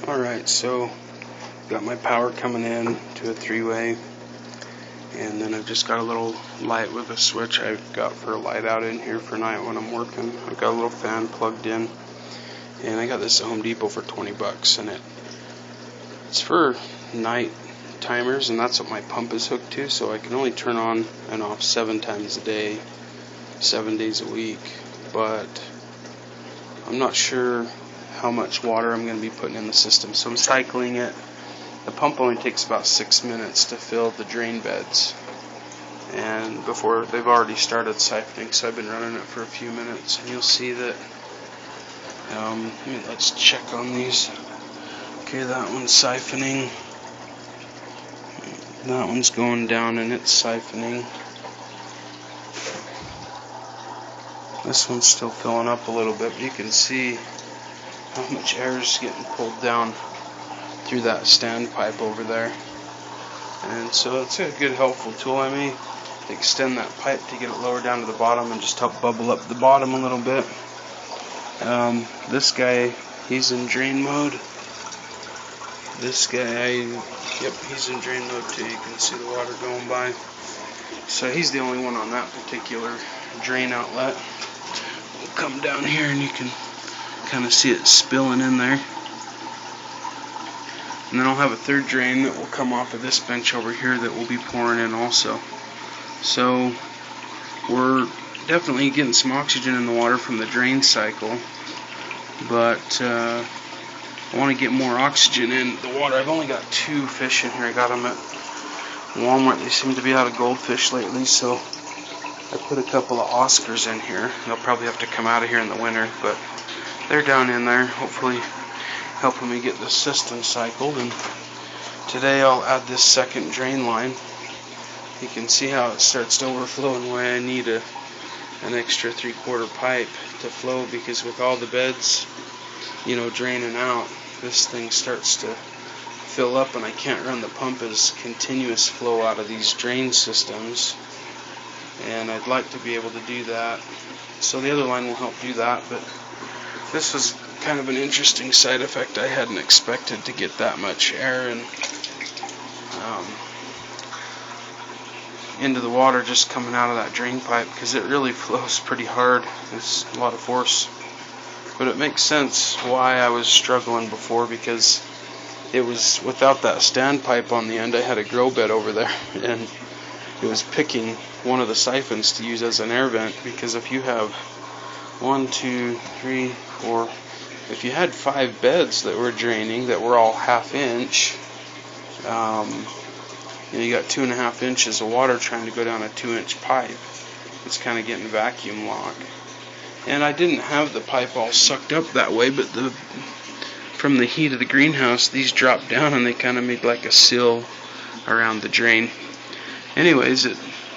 Alright, so got my power coming in to a 3-way, and then I've just got a little light with a switch I've got for a light out in here for night when I'm working. I've got a little fan plugged in, and I got this at Home Depot for 20 bucks, and it's for night timers, and that's what my pump is hooked to, so I can only turn on and off 7 times a day, 7 days a week, but I'm not sure how much water I'm going to be putting in the system, so I'm cycling it. The pump only takes about 6 minutes to fill the drain beds, and before they've already started siphoning, so I've been running it for a few minutes, and you'll see that. Let's check on these. Okay, that one's siphoning, that one's going down and it's siphoning. This one's still filling up a little bit, but you can see how much air is getting pulled down through that standpipe over there. And so it's a good helpful tool. I may extend that pipe to get it lower down to the bottom and just help bubble up the bottom a little bit. This guy, he's in drain mode. This guy, yep, he's in drain mode too. You can see the water going by. So he's the only one on that particular drain outlet. We'll come down here and you can kind of see it spilling in there. And then I'll have a third drain that will come off of this bench over here that will be pouring in also. So we're definitely getting some oxygen in the water from the drain cycle, but I want to get more oxygen in the water. I've only got 2 fish in here. I got them at Walmart. They seem to be out of goldfish lately, so I put a couple of Oscars in here. They'll probably have to come out of here in the winter, but they're down in there, hopefully helping me get the system cycled. And today I'll add this second drain line. You can see how it starts to overflow and why I need an extra 3/4 pipe to flow, because with all the beds, draining out, this thing starts to fill up and I can't run the pump as continuous flow out of these drain systems, and I'd like to be able to do that. So the other line will help do that, but this was kind of an interesting side effect. I hadn't expected to get that much air and into the water just coming out of that drain pipe, because it really flows pretty hard. It's a lot of force, but it makes sense why I was struggling before, because it was without that standpipe on the end. I had a grow bed over there, and it was picking one of the siphons to use as an air vent, because if you have 1, 2, 3, 4, if you had 5 beds that were draining that were all 1/2 inch, you got 2.5 inches of water trying to go down a 2-inch pipe. It's kind of getting vacuum lock. And I didn't have the pipe all sucked up that way, but from the heat of the greenhouse, these dropped down and they kind of made like a sill around the drain. Anyways,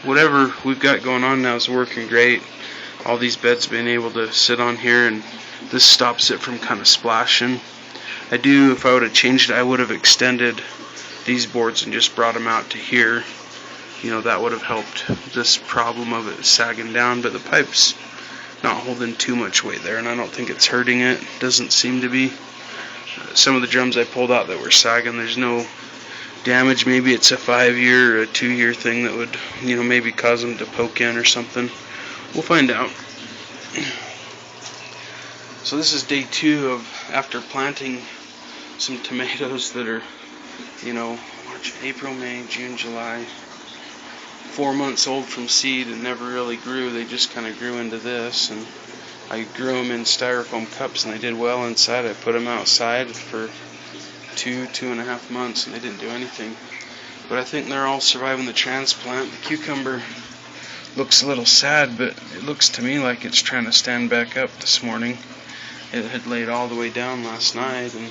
whatever we've got going on now is working great. All these beds being able to sit on here, and this stops it from kind of splashing. If I would have changed it, I would have extended these boards and just brought them out to here. That would have helped this problem of it sagging down, but the pipe's not holding too much weight there, and I don't think it's hurting it. Doesn't seem to be. Some of the drums I pulled out that were sagging, there's no damage. Maybe it's a 5-year or a 2-year thing that would, maybe cause them to poke in or something. We'll find out. So this is day 2 of after planting some tomatoes that are, March, April, May, June, July, 4 months old from seed and never really grew. They just kind of grew into this, and I grew them in styrofoam cups, and they did well inside. I put them outside for 2.5 months, and they didn't do anything. But I think they're all surviving the transplant. The cucumber looks a little sad, but it looks to me like it's trying to stand back up this morning. It had laid all the way down last night, and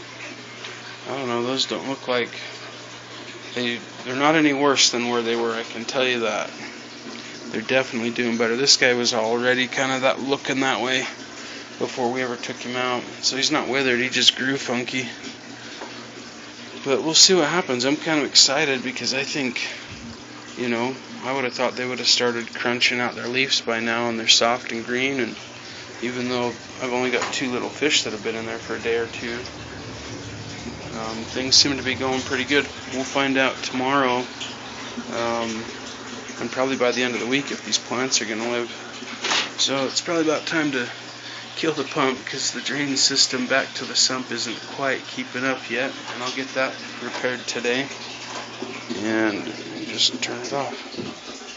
I don't know, those don't look like they're not any worse than where they were, I can tell you that. They're definitely doing better. This guy was already kind of looking that way before we ever took him out. So he's not withered, he just grew funky. But we'll see what happens. I'm kind of excited because I think, I would have thought they would have started crunching out their leaves by now, and they're soft and green, and even though I've only got 2 little fish that have been in there for a day or 2, Things seem to be going pretty good. We'll find out tomorrow, and probably by the end of the week, if these plants are going to live. So it's probably about time to kill the pump, because the drain system back to the sump isn't quite keeping up yet, and I'll get that repaired today and just turn it off.